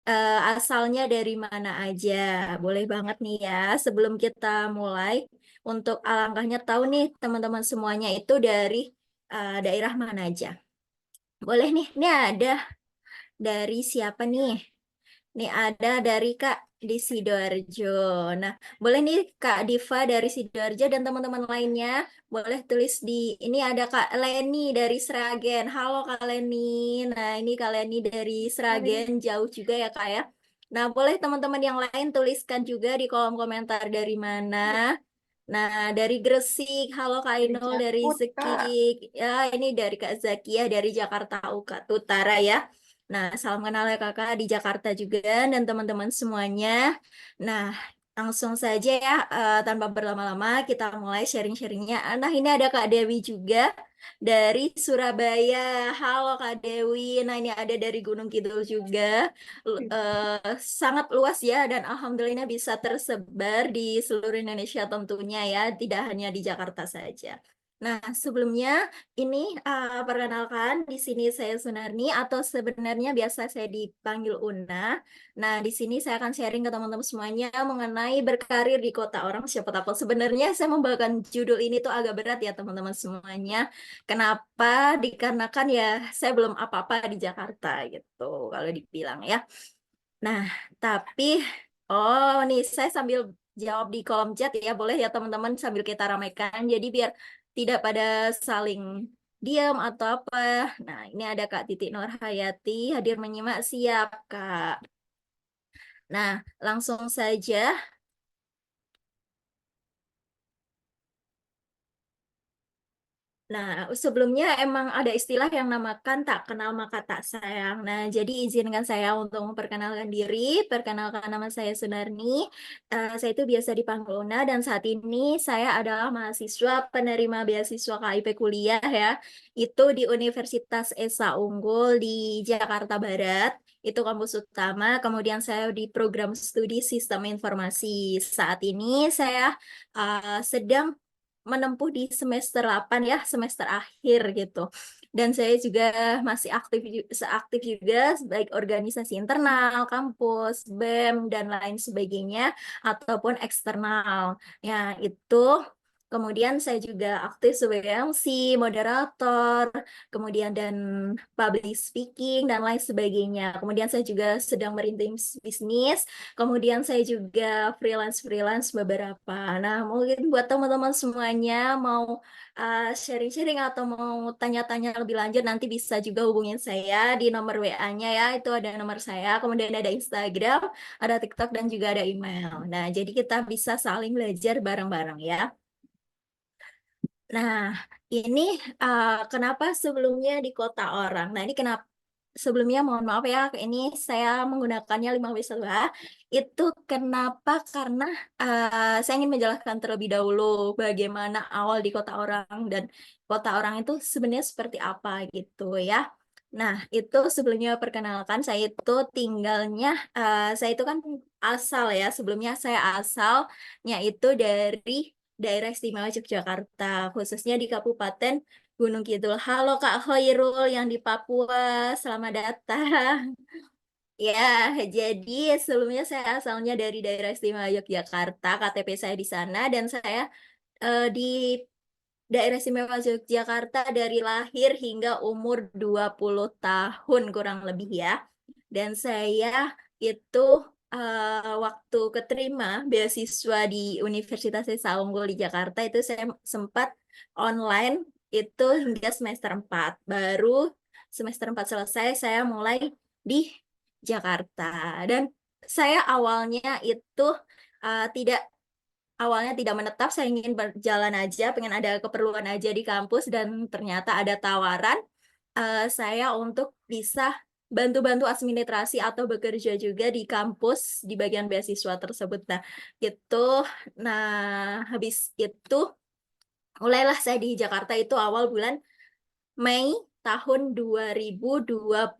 asalnya dari mana aja. Boleh banget nih ya. Sebelum kita mulai, untuk alangkahnya tahu nih teman-teman semuanya itu dari daerah mana aja. Boleh nih, ini ada dari siapa nih? Nih ada dari Kak di Sidoarjo. Nah, boleh nih Kak Diva dari Sidoarjo dan teman-teman lainnya, boleh tulis di ini ada Kak Leni dari Sragen. Halo Kak Leni. Nah, ini Kak Leni dari Sragen, jauh juga ya Kak ya. Nah, boleh teman-teman yang lain tuliskan juga di kolom komentar dari mana. Nah, dari Gresik, halo Kak Inul dari Dijemput, Kak. Sekik. Ya, ini dari Kak Zakia dari Jakarta Utara ya. Nah, salam kenal ya kakak di Jakarta juga dan teman-teman semuanya. Nah, langsung saja ya, tanpa berlama-lama kita mulai sharing-sharingnya. Nah, ini ada Kak Dewi juga dari Surabaya. Halo Kak Dewi. Nah, ini ada dari Gunung Kidul juga. Sangat luas ya dan alhamdulillah bisa tersebar di seluruh Indonesia tentunya ya, tidak hanya di Jakarta saja. Nah, sebelumnya ini perkenalkan, di sini saya Sunarni atau sebenarnya biasa saya dipanggil Una. Nah, di sini saya akan sharing ke teman-teman semuanya mengenai berkarir di kota orang. Siapa tahu sebenarnya saya membawakan judul ini tuh agak berat ya teman-teman semuanya. Kenapa? Dikarenakan ya saya belum apa-apa di Jakarta gitu kalau dibilang ya. Nah, tapi oh nih saya sambil jawab di kolom chat ya, boleh ya teman-teman sambil kita ramaikan. Jadi biar tidak pada saling diam atau apa. Nah, ini ada Kak Titik Nurhayati hadir menyimak, siap Kak. Nah, langsung saja. Nah, sebelumnya emang ada istilah yang namakan tak kenal maka tak sayang. Nah, jadi izinkan saya untuk memperkenalkan diri. Perkenalkan nama saya Sunarni. Saya itu biasa dipanggil Una dan saat ini saya adalah mahasiswa penerima beasiswa KIP kuliah ya. Itu di Universitas Esa Unggul di Jakarta Barat. Itu kampus utama. Kemudian saya di program studi Sistem Informasi. Saat ini saya sedang menempuh di semester 8 ya, semester akhir gitu. Dan saya juga masih seaktif juga baik organisasi internal, kampus, BEM dan lain sebagainya ataupun eksternal. Ya, itu kemudian saya juga aktif sebagai MC, moderator, kemudian dan public speaking dan lain sebagainya. Kemudian saya juga sedang merintis bisnis. Kemudian saya juga freelance beberapa. Nah, mungkin buat teman-teman semuanya mau sharing-sharing atau mau tanya-tanya lebih lanjut, nanti bisa juga hubungin saya di nomor WA-nya ya. Itu ada nomor saya, kemudian ada Instagram, ada TikTok, dan juga ada email. Nah, jadi kita bisa saling belajar bareng-bareng ya. Nah, ini kenapa sebelumnya di kota orang? Nah, ini kenapa sebelumnya mohon maaf ya, ini saya menggunakannya 5W1H. Itu kenapa? Karena saya ingin menjelaskan terlebih dahulu bagaimana awal di kota orang dan kota orang itu sebenarnya seperti apa gitu ya. Nah, itu sebelumnya perkenalkan saya itu tinggalnya, saya itu kan asal ya, sebelumnya saya asalnya itu dari Daerah Istimewa Yogyakarta, khususnya di Kabupaten Gunung Kidul. Halo Kak Hoirul yang di Papua, selamat datang. Ya, jadi sebelumnya saya asalnya dari Daerah Istimewa Yogyakarta, KTP saya di sana, dan saya di Daerah Istimewa Yogyakarta dari lahir hingga umur 20 tahun kurang lebih ya. Dan saya itu waktu keterima beasiswa di Universitas Esa Unggul di Jakarta itu saya sempat online itu hingga semester 4. Baru semester 4 selesai saya mulai di Jakarta. Dan saya tidak awalnya tidak menetap, saya ingin berjalan aja, pengen ada keperluan aja di kampus dan ternyata ada tawaran saya untuk bisa bantu-bantu administrasi atau bekerja juga di kampus di bagian beasiswa tersebut. Nah, itu nah habis itu mulailah saya di Jakarta itu awal bulan Mei tahun 2022.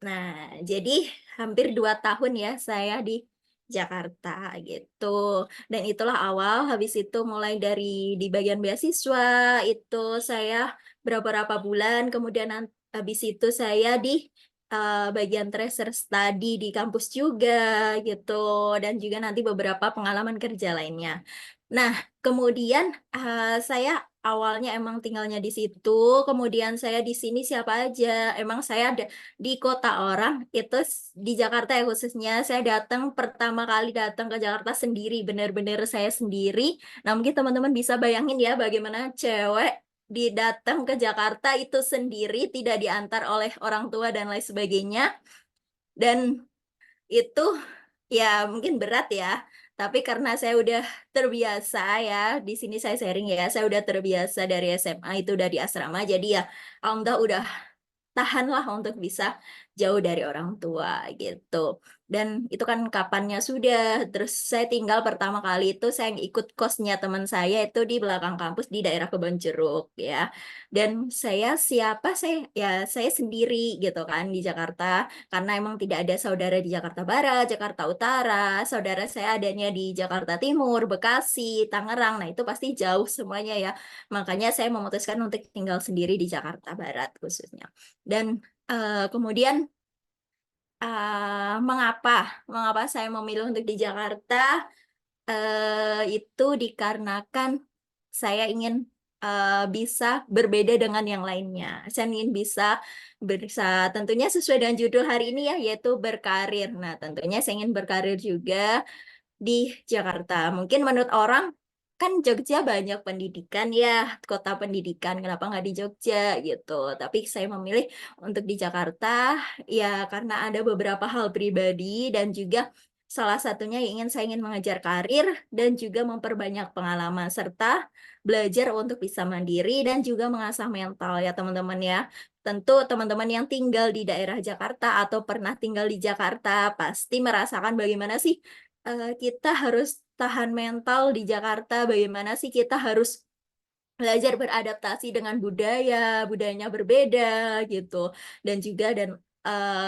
Nah, jadi hampir 2 tahun ya saya di Jakarta gitu. Dan itulah awal, habis itu mulai dari di bagian beasiswa, itu saya beberapa bulan, kemudian habis itu saya di bagian tracer study di kampus juga gitu, dan juga nanti beberapa pengalaman kerja lainnya. Nah, kemudian saya awalnya emang tinggalnya di situ, kemudian saya di sini siapa aja? Emang saya ada di kota orang, itu di Jakarta ya khususnya, saya datang pertama kali datang ke Jakarta sendiri, benar-benar saya sendiri. Nah, mungkin teman-teman bisa bayangin ya bagaimana cewek datang ke Jakarta itu sendiri, tidak diantar oleh orang tua dan lain sebagainya. Dan itu ya mungkin berat ya, tapi karena saya udah terbiasa ya, di sini saya sharing ya, saya udah terbiasa dari SMA itu udah di asrama, jadi ya alhamdulillah udah tahanlah untuk bisa jauh dari orang tua gitu. Dan itu kan kapannya sudah, terus saya tinggal pertama kali itu saya ikut kosnya teman saya itu di belakang kampus di daerah Kebonjeruk ya. Dan saya sendiri gitu kan di Jakarta karena emang tidak ada saudara di Jakarta Barat, Jakarta Utara, saudara saya adanya di Jakarta Timur, Bekasi, Tangerang. Nah, itu pasti jauh semuanya ya. Makanya saya memutuskan untuk tinggal sendiri di Jakarta Barat khususnya. Dan kemudian mengapa mengapa saya memilih untuk di Jakarta? Itu dikarenakan saya ingin bisa berbeda dengan yang lainnya. Saya ingin bisa tentunya sesuai dengan judul hari ini ya, yaitu berkarir. Nah, tentunya saya ingin berkarir juga di Jakarta. Mungkin menurut orang kan Jogja banyak pendidikan ya, kota pendidikan. Kenapa nggak di Jogja gitu? Tapi saya memilih untuk di Jakarta ya karena ada beberapa hal pribadi dan juga salah satunya saya ingin mengejar karir dan juga memperbanyak pengalaman serta belajar untuk bisa mandiri dan juga mengasah mental ya teman-teman ya. Tentu teman-teman yang tinggal di daerah Jakarta atau pernah tinggal di Jakarta pasti merasakan bagaimana sih kita harus tahan mental di Jakarta, bagaimana sih kita harus belajar beradaptasi dengan budayanya berbeda gitu. Dan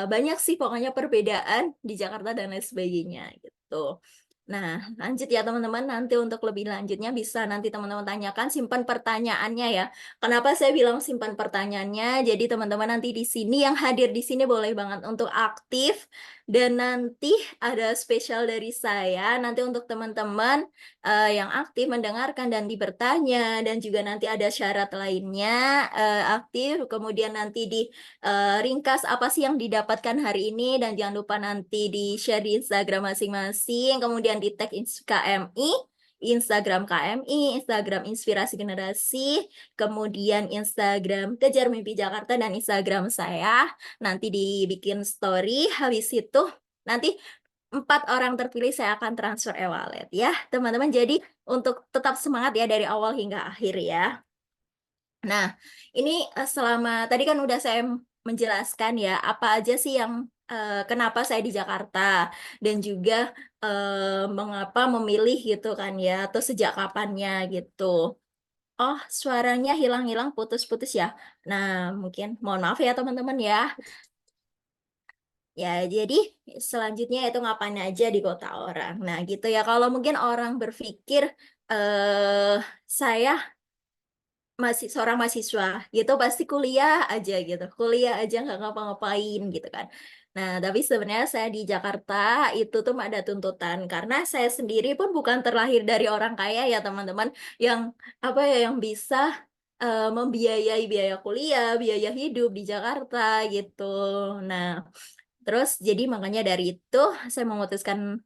banyak sih pokoknya perbedaan di Jakarta dan lain sebagainya gitu. Nah, lanjut ya teman-teman, nanti untuk lebih lanjutnya bisa nanti teman-teman tanyakan, simpan pertanyaannya ya. Kenapa saya bilang simpan pertanyaannya? Jadi teman-teman nanti di sini yang hadir di sini boleh banget untuk aktif dan nanti ada spesial dari saya nanti untuk teman-teman yang aktif mendengarkan dan bertanya dan juga nanti ada syarat lainnya aktif kemudian nanti di ringkas apa sih yang didapatkan hari ini dan jangan lupa nanti di share di Instagram masing-masing kemudian di tag KMI Instagram KMI, Instagram Inspirasi Generasi, kemudian Instagram Kejar Mimpi Jakarta dan Instagram saya. Nanti dibikin story, habis itu nanti 4 orang terpilih saya akan transfer e-wallet ya, teman-teman. Jadi untuk tetap semangat ya dari awal hingga akhir ya. Nah, ini selama tadi kan udah saya menjelaskan ya apa aja sih yang kenapa saya di Jakarta dan juga mengapa memilih gitu kan ya atau sejak kapannya gitu. Oh, suaranya hilang-hilang putus-putus ya. Nah, mungkin mohon maaf ya teman-teman ya. Ya, jadi selanjutnya itu ngapain aja di kota orang. Nah, gitu ya. Kalau mungkin orang berpikir saya masih seorang mahasiswa gitu pasti kuliah aja gitu. Kuliah aja nggak ngapa-ngapain gitu kan. Nah, tapi sebenarnya saya di Jakarta itu tuh ada tuntutan karena saya sendiri pun bukan terlahir dari orang kaya ya, teman-teman, yang apa ya yang bisa membiayai biaya kuliah, biaya hidup di Jakarta gitu. Nah, terus jadi makanya dari itu saya memutuskan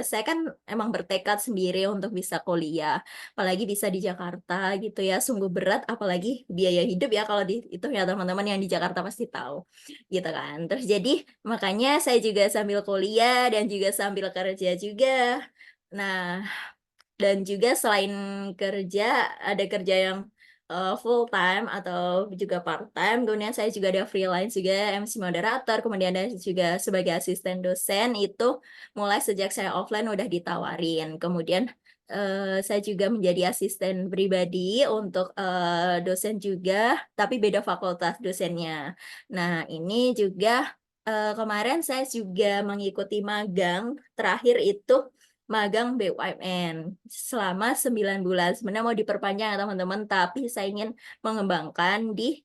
saya kan emang bertekad sendiri untuk bisa kuliah, apalagi bisa di Jakarta gitu ya, sungguh berat apalagi biaya hidup ya kalau di itu ya teman-teman yang di Jakarta pasti tahu gitu kan. Terus jadi makanya saya juga sambil kuliah dan juga sambil kerja juga. Nah, dan juga selain kerja, ada kerja yang full time atau juga part time. Kemudian saya juga ada freelance juga, MC moderator. Kemudian ada juga sebagai asisten dosen itu mulai sejak saya offline udah ditawarin. Kemudian saya juga menjadi asisten pribadi untuk dosen juga, tapi beda fakultas dosennya. Nah, ini juga kemarin saya juga mengikuti magang. Terakhir itu magang BUMN selama 9 bulan. Sebenarnya mau diperpanjang ya teman-teman, tapi saya ingin mengembangkan di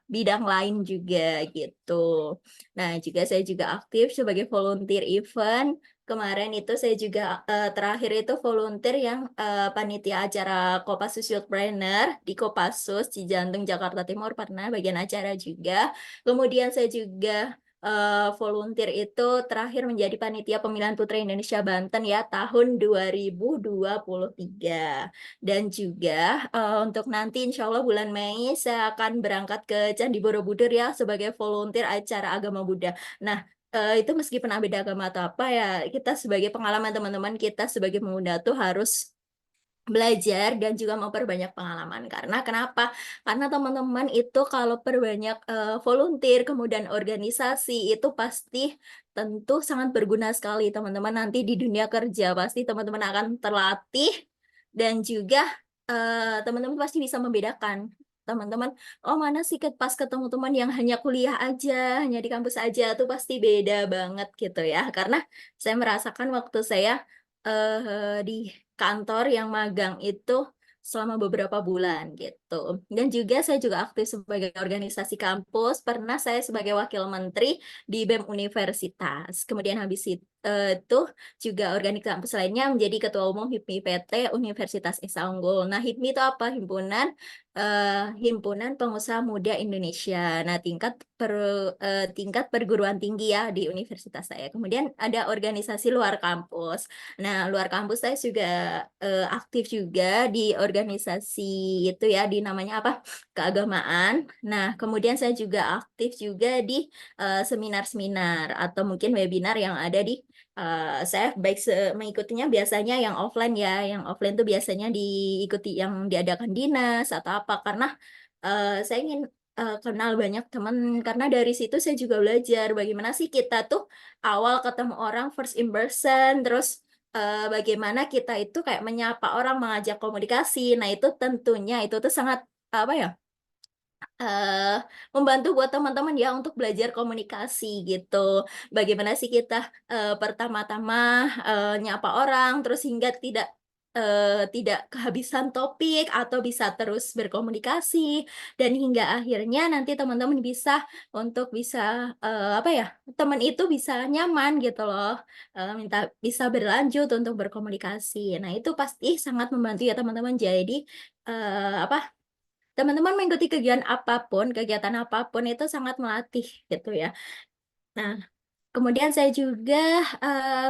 bidang lain juga gitu. Nah, juga saya juga aktif sebagai volunteer event. Kemarin itu saya juga terakhir itu volunteer yang panitia acara Kopassus Youth Planner di Kopassus di Jantung Jakarta Timur pernah bagian acara juga. Kemudian saya juga volunteer itu terakhir menjadi panitia pemilihan Putri Indonesia Banten ya tahun 2023. Dan juga untuk nanti insya Allah bulan Mei saya akan berangkat ke Candi Borobudur ya sebagai volunteer acara agama Buddha. Nah, itu meskipun beda agama atau apa ya, kita sebagai pengalaman teman-teman kita sebagai pemuda tuh harus belajar dan juga memperbanyak pengalaman. Karena kenapa? Karena teman-teman itu kalau perbanyak volunteer, kemudian organisasi, itu pasti tentu sangat berguna sekali teman-teman nanti di dunia kerja. Pasti teman-teman akan terlatih dan juga teman-teman pasti bisa membedakan. Teman-teman, oh mana sih pas ketemu teman yang hanya kuliah aja, hanya di kampus aja, tuh pasti beda banget gitu ya. Karena saya merasakan waktu saya di kantor yang magang itu selama beberapa bulan gitu. Dan juga saya juga aktif sebagai organisasi kampus. Pernah saya sebagai wakil menteri di BEM Universitas. Kemudian habis itu juga organisasi kampus lainnya menjadi ketua umum HIPMI PT Universitas Esa Unggul. Nah, HIPMI itu apa? Himpunan Pengusaha Muda Indonesia. Nah, tingkat perguruan tinggi ya di universitas saya. Kemudian ada organisasi luar kampus. Nah, luar kampus saya juga aktif juga di organisasi itu ya, di namanya apa? Keagamaan. Nah, kemudian saya juga aktif juga di seminar-seminar atau mungkin webinar yang ada di saya baik mengikutinya biasanya yang offline ya, yang offline tuh biasanya diikuti yang diadakan dinas atau apa karena saya ingin kenal banyak teman karena dari situ saya juga belajar bagaimana sih kita tuh awal ketemu orang first impression terus bagaimana kita itu kayak menyapa orang mengajak komunikasi. Nah, itu tentunya itu tuh sangat apa ya? eh Membantu buat teman-teman ya untuk belajar komunikasi gitu. Bagaimana sih kita pertama-tama nyapa orang terus hingga tidak kehabisan topik atau bisa terus berkomunikasi dan hingga akhirnya nanti teman-teman bisa untuk bisa apa ya? Teman itu bisa nyaman gitu loh. Minta bisa berlanjut untuk berkomunikasi. Nah, itu pasti sangat membantu ya teman-teman. Jadi apa? Teman-teman mengikuti kegiatan apapun itu sangat melatih gitu ya. Nah, kemudian saya juga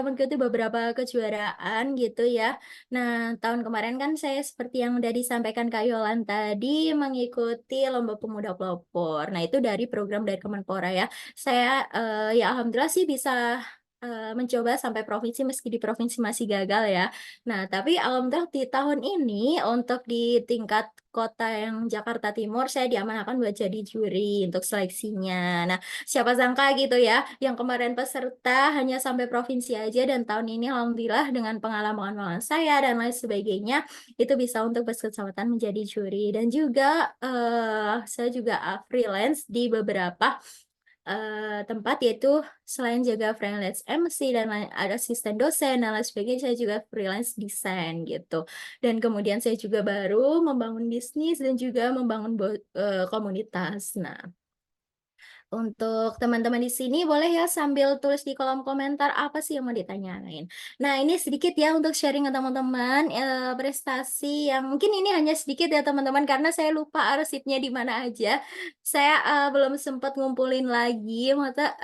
mengikuti beberapa kejuaraan gitu ya. Nah, tahun kemarin kan saya seperti yang udah disampaikan Kak Yolan tadi mengikuti Lomba Pemuda Pelopor. Nah, itu dari program dari Kemenpora ya. Saya ya alhamdulillah sih bisa mencoba sampai provinsi meski di provinsi masih gagal ya. Nah, tapi alhamdulillah di tahun ini untuk di tingkat kota yang Jakarta Timur saya diamanahkan buat jadi juri untuk seleksinya. Nah, siapa sangka gitu ya, yang kemarin peserta hanya sampai provinsi aja dan tahun ini alhamdulillah dengan pengalaman saya dan lain sebagainya itu bisa untuk berkesempatan menjadi juri dan juga saya juga freelance di beberapa tempat yaitu selain jaga freelance MC dan ada asisten dosen dan lain sebagainya saya juga freelance desain gitu dan kemudian saya juga baru membangun bisnis dan juga membangun komunitas. Nah, untuk teman-teman di sini boleh ya sambil tulis di kolom komentar apa sih yang mau ditanyain. Nah, ini sedikit ya untuk sharing ke teman-teman prestasi yang mungkin ini hanya sedikit ya teman-teman karena saya lupa arsipnya di mana aja. Saya belum sempat ngumpulin lagi mata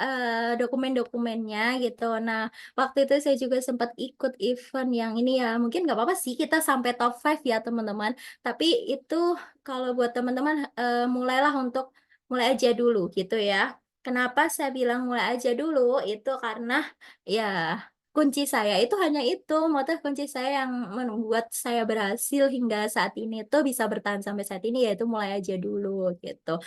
dokumen-dokumennya gitu. Nah, waktu itu saya juga sempat ikut event yang ini ya. Mungkin nggak apa-apa sih kita sampai top 5 ya teman-teman. Tapi itu kalau buat teman-teman mulailah untuk mulai aja dulu gitu ya. Kenapa saya bilang mulai aja dulu? Itu karena ya kunci saya itu hanya itu, motif kunci saya yang membuat saya berhasil hingga saat ini tuh bisa bertahan sampai saat ini yaitu mulai aja dulu gitu.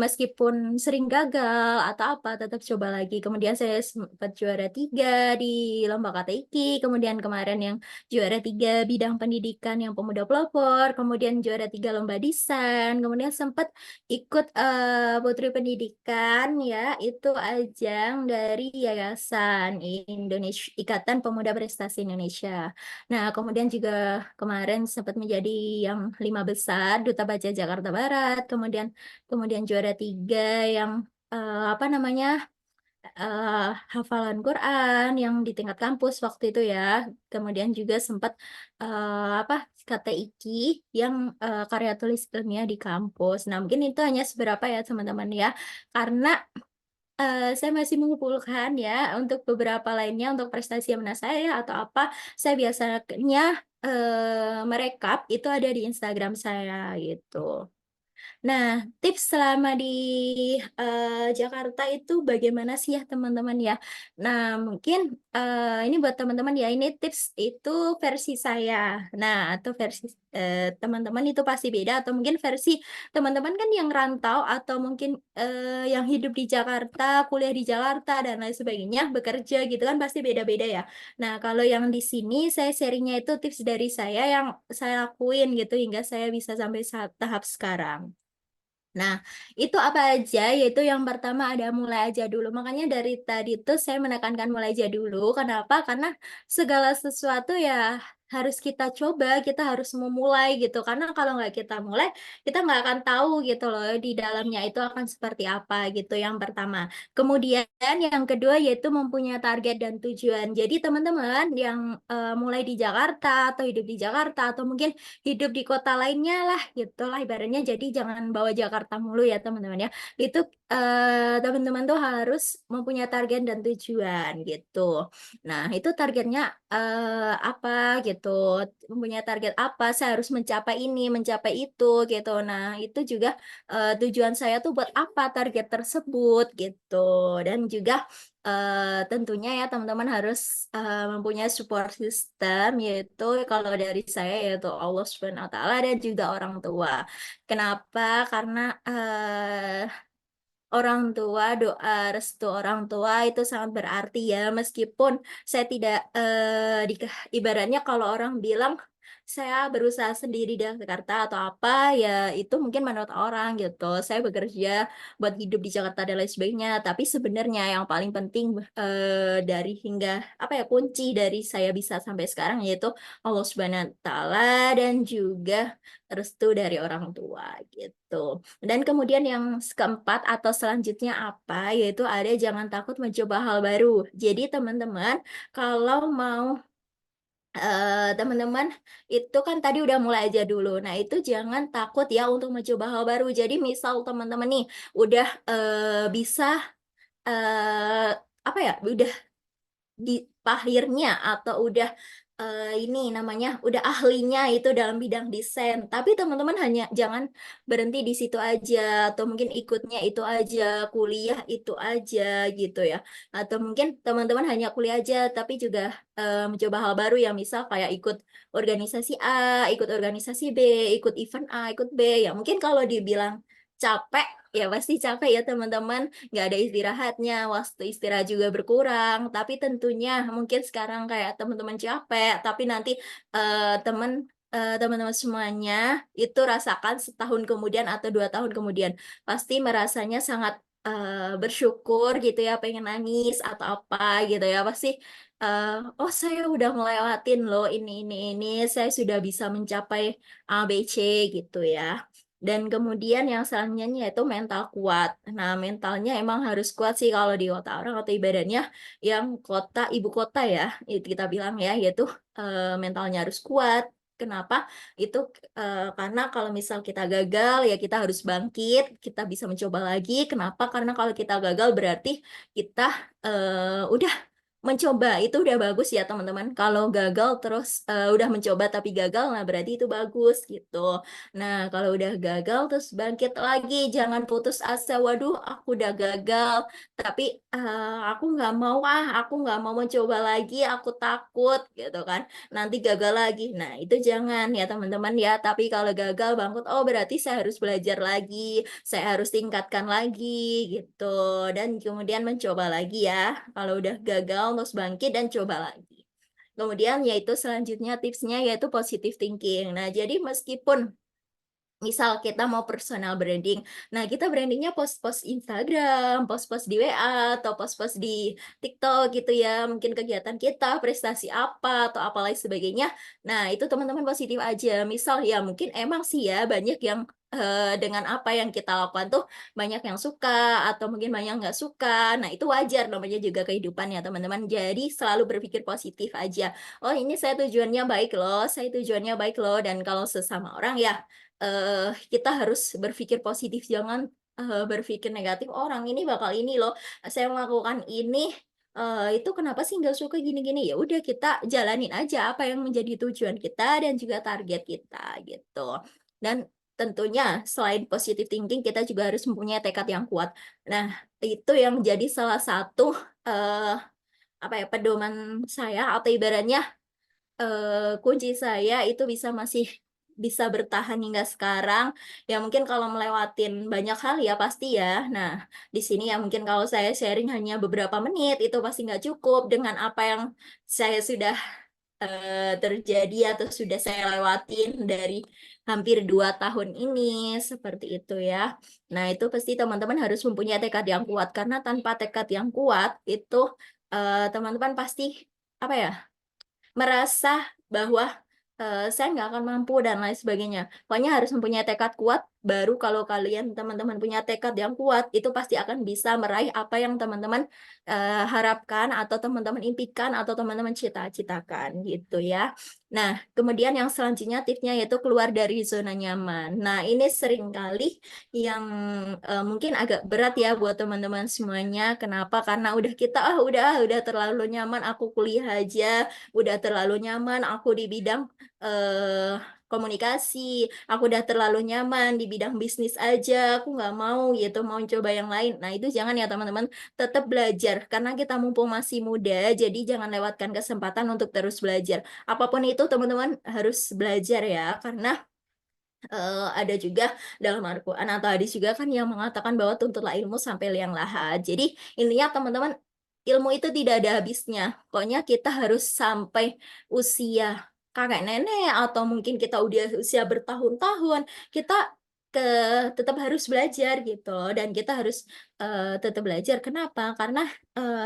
Meskipun sering gagal atau apa, tetap coba lagi. Kemudian saya sempat juara 3 di lomba KTIK, kemudian kemarin yang juara 3 bidang pendidikan yang pemuda pelopor, kemudian juara 3 lomba desain, kemudian sempat ikut Putri Pendidikan ya, itu ajang dari Yayasan Indonesia, Ikatan Pemuda Prestasi Indonesia. Nah, kemudian juga kemarin sempat menjadi yang 5 besar Duta Baca Jakarta Barat, kemudian kemudian juara 3 yang apa namanya hafalan Quran yang di tingkat kampus waktu itu ya. Kemudian juga sempat apa KTIK yang karya tulis ilmiah di kampus. Nah, mungkin itu hanya seberapa ya teman-teman ya. Karena saya masih mengumpulkan ya untuk beberapa lainnya untuk prestasi mana saya atau apa. Saya biasanya merekap itu ada di Instagram saya gitu. Nah, tips selama di Jakarta itu bagaimana sih ya teman-teman ya? Nah, mungkin ini buat teman-teman ya, ini tips itu versi saya. Nah, atau versi teman-teman itu pasti beda, atau mungkin versi teman-teman kan yang rantau, atau mungkin yang hidup di Jakarta, kuliah di Jakarta, dan lain sebagainya, bekerja gitu kan pasti beda-beda ya. Nah, kalau yang di sini saya sharingnya itu tips dari saya yang saya lakuin gitu hingga saya bisa sampai tahap sekarang. Nah, itu apa aja? Yaitu yang pertama ada mulai aja dulu. Makanya dari tadi tuh saya menekankan mulai aja dulu. Kenapa? Karena segala sesuatu ya harus kita coba, kita harus memulai gitu. Karena kalau nggak kita mulai, kita nggak akan tahu gitu loh di dalamnya itu akan seperti apa gitu. Yang pertama. Kemudian yang kedua yaitu mempunyai target dan tujuan. Jadi teman-teman yang mulai di Jakarta atau hidup di Jakarta atau mungkin hidup di kota lainnya lah gitu lah ibaratnya, jadi jangan bawa Jakarta mulu ya teman-teman ya. Itu teman-teman tuh harus mempunyai target dan tujuan gitu. Nah, itu targetnya apa gitu, mempunyai target apa, saya harus mencapai ini mencapai itu gitu. Nah, itu juga tujuan saya tuh buat apa target tersebut gitu. Dan juga tentunya ya teman-teman harus mempunyai support system, yaitu kalau dari saya yaitu Allah Subhanahu wa taala dan juga orang tua. Kenapa? Karena orang tua, doa restu orang tua itu sangat berarti ya, meskipun saya tidak ibaratnya kalau orang bilang saya berusaha sendiri di Jakarta atau apa ya, itu mungkin menurut orang gitu. Saya bekerja buat hidup di Jakarta dan lain sebagainya, tapi sebenarnya yang paling penting dari hingga apa ya, kunci dari saya bisa sampai sekarang yaitu Allah Subhanahu wa taala dan juga restu dari orang tua gitu. Dan kemudian yang keempat atau selanjutnya apa, yaitu ada jangan takut mencoba hal baru. Jadi teman-teman, kalau mau teman-teman itu kan tadi udah mulai aja dulu. Nah, itu jangan takut ya untuk mencoba hal baru. Jadi misal teman-teman nih udah bisa eh apa ya, udah di akhirnya atau udah ini namanya udah ahlinya itu dalam bidang desain. Tapi teman-teman hanya jangan berhenti di situ aja atau mungkin ikutnya itu aja, kuliah itu aja gitu ya. Atau mungkin teman-teman hanya kuliah aja tapi juga mencoba hal baru yang misal kayak ikut organisasi A, ikut organisasi B, ikut event A, ikut B. Ya mungkin kalau dibilang capek ya pasti capek ya teman-teman, nggak ada istirahatnya, waktu istirahat juga berkurang. Tapi tentunya mungkin sekarang kayak teman-teman capek, tapi nanti teman teman-teman semuanya itu rasakan setahun kemudian atau 2 tahun kemudian pasti merasanya sangat bersyukur gitu ya, pengen nangis atau apa gitu ya, pasti eh, oh saya udah ngelewatin loh ini, saya sudah bisa mencapai A B C gitu ya. Dan kemudian yang selanjutnya yaitu mental kuat. Nah, mentalnya emang harus kuat sih kalau di kota orang atau ibaratnya yang kota ibu kota ya, itu kita bilang ya, yaitu mentalnya harus kuat. Kenapa? Itu karena kalau misal kita gagal ya kita harus bangkit, kita bisa mencoba lagi. Kenapa? Karena kalau kita gagal berarti kita udah mencoba, itu udah bagus ya teman-teman. Kalau gagal terus udah mencoba tapi gagal, nah berarti itu bagus gitu. Nah, kalau udah gagal terus bangkit lagi, jangan putus asa. Waduh, aku udah gagal, tapi aku nggak mau aku nggak mau mencoba lagi, aku takut gitu kan. Nanti gagal lagi. Nah, itu jangan ya teman-teman ya. Tapi kalau gagal bangkrut, oh berarti saya harus belajar lagi, saya harus tingkatkan lagi gitu. Dan kemudian mencoba lagi ya. Kalau udah gagal, terus bangkit dan coba lagi. Kemudian yaitu selanjutnya tipsnya yaitu positive thinking. Nah, jadi meskipun Misal kita mau personal branding. Nah, kita brandingnya post-post Instagram, post-post di WA, atau post-post di TikTok gitu ya. Mungkin kegiatan kita, prestasi apa, atau apa lain sebagainya. Nah, itu teman-teman positif aja. Misal ya mungkin emang sih ya banyak yang dengan apa yang kita lakukan tuh banyak yang suka atau mungkin banyak nggak suka. Nah, itu wajar namanya juga kehidupan ya teman-teman. Jadi selalu berpikir positif aja. Oh, ini saya tujuannya baik loh, saya tujuannya baik loh. Dan kalau sesama orang ya kita harus berpikir positif, jangan berpikir negatif. Orang ini bakal ini loh, saya melakukan ini, itu kenapa sih nggak suka gini-gini? Ya udah kita jalanin aja apa yang menjadi tujuan kita dan juga target kita gitu. Dan tentunya selain positive thinking kita juga harus mempunyai tekad yang kuat. Nah, itu yang menjadi salah satu, apa ya, pedoman saya atau ibaratnya kunci saya itu masih bisa bertahan hingga sekarang, ya mungkin kalau melewatin banyak hal ya pasti ya. Nah, di sini ya mungkin kalau saya sharing hanya beberapa menit, itu pasti nggak cukup dengan apa yang saya sudah, terjadi atau sudah saya lewatin dari hampir 2 tahun ini, seperti itu ya. Nah, itu pasti teman-teman harus mempunyai tekad yang kuat, karena tanpa tekad yang kuat itu, teman-teman pasti, apa ya, merasa bahwa, saya nggak akan mampu dan lain sebagainya. Pokoknya harus mempunyai tekad kuat, baru kalau kalian teman-teman punya tekad yang kuat, itu pasti akan bisa meraih apa yang teman-teman, harapkan atau teman-teman impikan atau teman-teman cita-citakan, gitu ya. Nah, kemudian yang selanjutnya tipsnya yaitu keluar dari zona nyaman. Nah, ini seringkali yang, mungkin agak berat ya buat teman-teman semuanya. Kenapa? Karena udah kita, "Ah, udah terlalu nyaman, aku kuliah aja, udah terlalu nyaman aku di bidang, komunikasi, aku udah terlalu nyaman di bidang bisnis aja, aku nggak mau gitu, mau coba yang lain." Nah, itu jangan ya teman-teman, tetap belajar, karena kita mumpung masih muda, jadi jangan lewatkan kesempatan untuk terus belajar. Apapun itu teman-teman harus belajar ya, karena ada juga dalam Al-Quran atau hadis juga kan yang mengatakan bahwa tuntutlah ilmu sampai liang lahat. Jadi intinya teman-teman, ilmu itu tidak ada habisnya. Pokoknya kita harus sampai usia kakek nenek atau mungkin kita udah usia bertahun-tahun, kita ke tetap harus belajar gitu loh, dan kita harus, tetap belajar. Kenapa? Karena,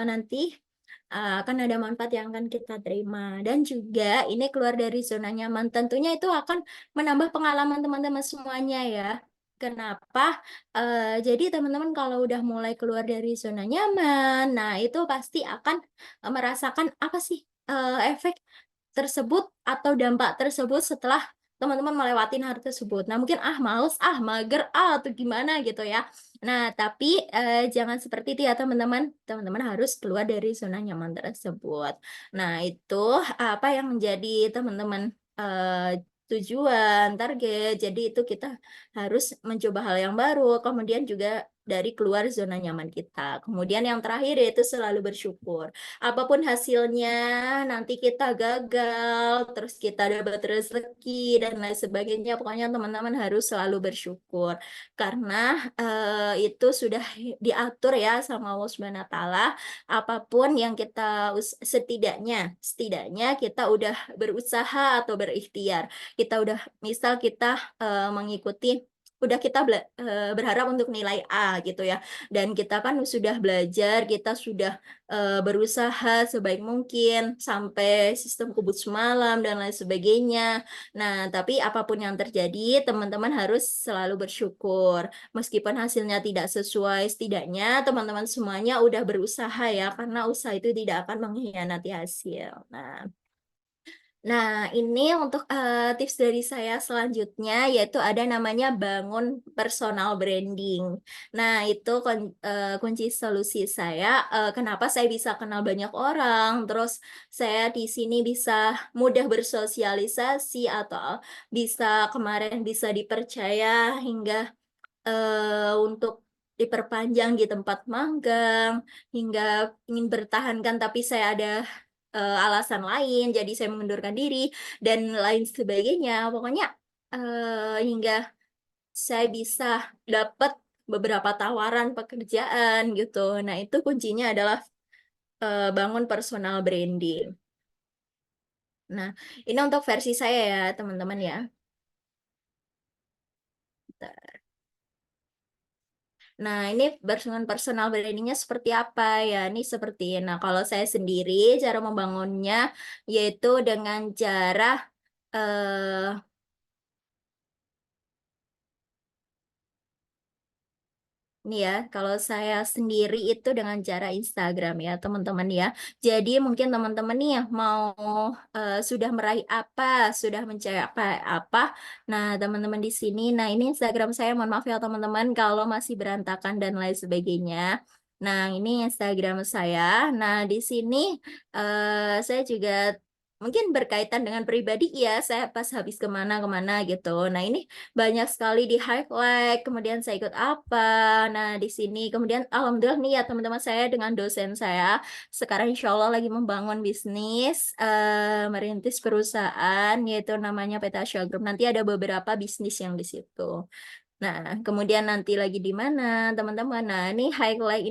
nanti akan ada manfaat yang akan kita terima dan juga ini keluar dari zona nyaman tentunya itu akan menambah pengalaman teman-teman semuanya ya. Kenapa? Jadi teman-teman kalau udah mulai keluar dari zona nyaman, nah itu pasti akan, merasakan apa sih, efek tersebut atau dampak tersebut setelah teman-teman melewatin hal tersebut. Nah mungkin, "Ah males, ah mager, ah," atau gimana gitu ya. Nah tapi, jangan seperti itu ya teman-teman. Teman-teman harus keluar dari zona nyaman tersebut. Nah itu apa yang menjadi teman-teman, tujuan, target. Jadi itu kita harus mencoba hal yang baru, kemudian juga dari keluar zona nyaman kita. Kemudian yang terakhir yaitu selalu bersyukur. Apapun hasilnya, nanti kita gagal, terus kita dapat rezeki dan lain sebagainya, pokoknya teman-teman harus selalu bersyukur. Karena, itu sudah diatur ya sama Allah Subhanahu wa taala, apapun yang kita setidaknya setidaknya kita udah berusaha atau berikhtiar. Kita udah misal kita, mengikuti udah kita berharap untuk nilai A gitu ya, dan kita kan sudah belajar, kita sudah, berusaha sebaik mungkin sampai sistem kebut semalam dan lain sebagainya. Nah, tapi apapun yang terjadi, teman-teman harus selalu bersyukur. Meskipun hasilnya tidak sesuai, setidaknya teman-teman semuanya udah berusaha ya, karena usaha itu tidak akan mengkhianati hasil. Nah, ini untuk, tips dari saya selanjutnya, yaitu ada namanya bangun personal branding. Nah, itu kunci solusi saya, kenapa saya bisa kenal banyak orang, terus saya di sini bisa mudah bersosialisasi, atau bisa kemarin bisa dipercaya hingga, untuk diperpanjang di tempat magang, hingga ingin bertahankan tapi saya ada, alasan lain, jadi saya mengundurkan diri, dan lain sebagainya. Pokoknya, hingga saya bisa dapat beberapa tawaran pekerjaan gitu. Nah, itu kuncinya adalah, bangun personal branding. Nah, ini untuk versi saya ya, teman-teman ya. Nah, ini personal brandingnya seperti apa ya? Ini seperti, nah kalau saya sendiri cara membangunnya yaitu dengan cara eh, Nih ya, kalau saya sendiri itu dengan cara Instagram ya, teman-teman ya. Jadi mungkin teman-teman nih yang mau sudah meraih apa, sudah mencapai apa. Nah, teman-teman di sini, nah ini Instagram saya, mohon maaf ya teman-teman kalau masih berantakan dan lain sebagainya. Nah, ini Instagram saya. Nah, di sini saya juga mungkin berkaitan dengan pribadi ya, saya pas habis kemana-kemana gitu. Nah, ini banyak sekali di highlight, kemudian saya ikut apa. Nah, di sini kemudian alhamdulillah nih ya teman-teman, saya dengan dosen saya sekarang insya Allah lagi membangun bisnis, merintis perusahaan yaitu namanya Petasya Group. Nanti ada beberapa bisnis yang di situ. Nah, kemudian nanti lagi di mana teman-teman? Nah, ini highlight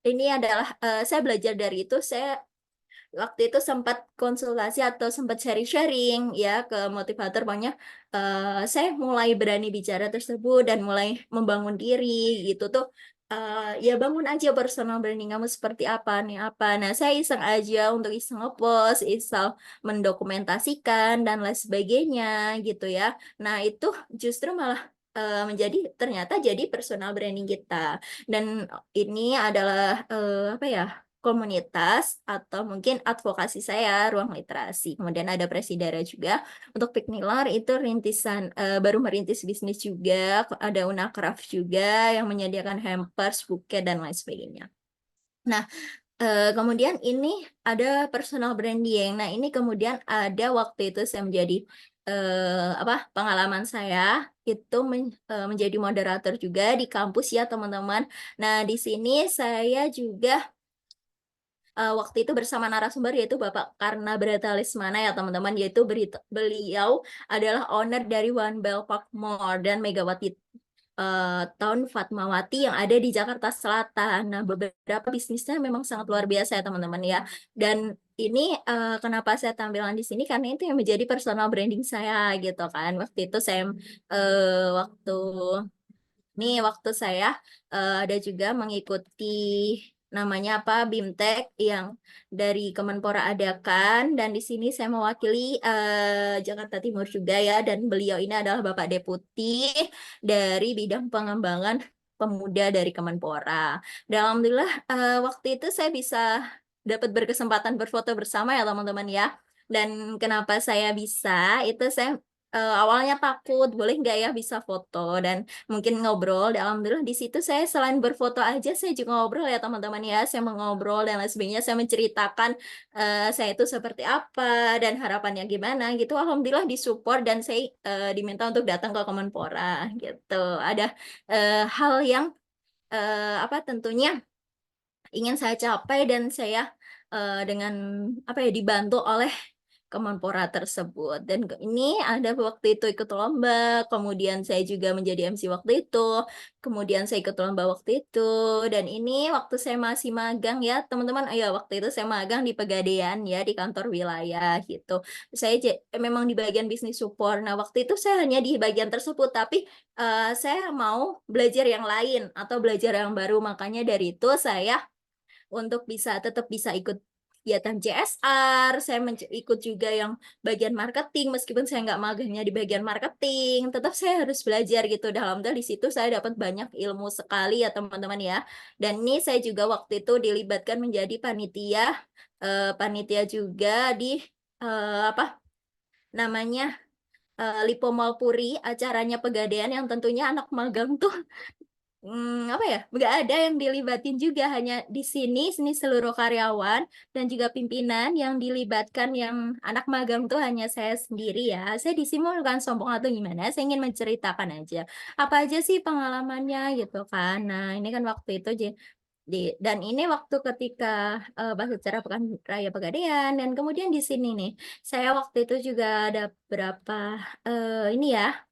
ini adalah saya belajar dari itu. Saya waktu itu sempat konsultasi atau sempat sharing-sharing ya ke motivator, pokoknya saya mulai berani bicara tersebut dan mulai membangun diri gitu tuh. Ya bangun aja personal branding kamu seperti apa nih apa. Nah, saya iseng aja untuk iseng ngepost, iseng mendokumentasikan dan lain sebagainya gitu ya. Nah, itu justru malah menjadi ternyata jadi personal branding kita. Dan ini adalah apa ya, komunitas atau mungkin advokasi saya, ruang literasi. Kemudian ada Presidara juga. Untuk Piknilar itu rintisan, baru merintis bisnis juga. Ada Unakraf juga yang menyediakan hampers, buket dan lain sebagainya. Nah, kemudian ini ada personal branding. Nah, ini kemudian ada waktu itu saya menjadi apa, pengalaman saya itu menjadi moderator juga di kampus ya teman-teman. Nah, di sini saya juga waktu itu bersama narasumber yaitu Bapak Karna Brata Lesmana ya teman-teman, yaitu beliau adalah owner dari One Bell Park Mall dan Megawati Town Fatmawati yang ada di Jakarta Selatan. Nah, beberapa bisnisnya memang sangat luar biasa ya teman-teman ya. Dan ini kenapa saya tampilan di sini karena itu yang menjadi personal branding saya gitu kan. Waktu itu saya waktu waktu saya ada juga mengikuti namanya apa, BIMTEK yang dari Kemenpora adakan, dan di sini saya mewakili Jakarta Timur juga ya, dan beliau ini adalah Bapak Deputi dari bidang pengembangan pemuda dari Kemenpora. Dan alhamdulillah waktu itu saya bisa dapat berkesempatan berfoto bersama ya teman-teman ya. Dan kenapa saya bisa itu, saya awalnya takut boleh nggak ya bisa foto dan mungkin ngobrol. Dan alhamdulillah di situ saya selain berfoto aja saya juga ngobrol ya teman-teman ya, saya mengobrol dan lain sebagainya, saya menceritakan saya itu seperti apa dan harapannya gimana gitu. Alhamdulillah disupport dan saya diminta untuk datang ke Kemenpora gitu. Ada hal yang apa tentunya ingin saya capai dan saya dengan apa ya dibantu oleh Kemenpora tersebut. Dan ini ada waktu itu ikut lomba, kemudian saya juga menjadi MC waktu itu, kemudian saya ikut lomba waktu itu, dan ini waktu saya masih magang ya teman-teman. Ya waktu itu saya magang di Pegadaian ya, di kantor wilayah gitu. Saya memang di bagian bisnis support. Nah, waktu itu saya hanya di bagian tersebut, tapi saya mau belajar yang lain atau belajar yang baru. Makanya dari itu saya untuk bisa tetap bisa ikut kegiatan CSR, saya ikut juga yang bagian marketing, meskipun saya nggak magangnya di bagian marketing, tetap saya harus belajar gitu. Dalam di situ saya dapat banyak ilmu sekali ya teman-teman ya. Dan ini saya juga waktu itu dilibatkan menjadi panitia juga di apa namanya, Lipo Malpuri, acaranya Pegadaian yang tentunya anak magang tuh apa ya, nggak ada yang dilibatin juga, hanya di sini seluruh karyawan dan juga pimpinan yang dilibatkan, yang anak magang tuh hanya saya sendiri ya. Saya di sini bukan sombong atau gimana, saya ingin menceritakan aja apa aja sih pengalamannya gitu kan. Nah, ini kan waktu itu dan ini waktu ketika pas acara Pekan Raya Pegadaian, dan kemudian di sini nih saya waktu itu juga ada berapa ini ya,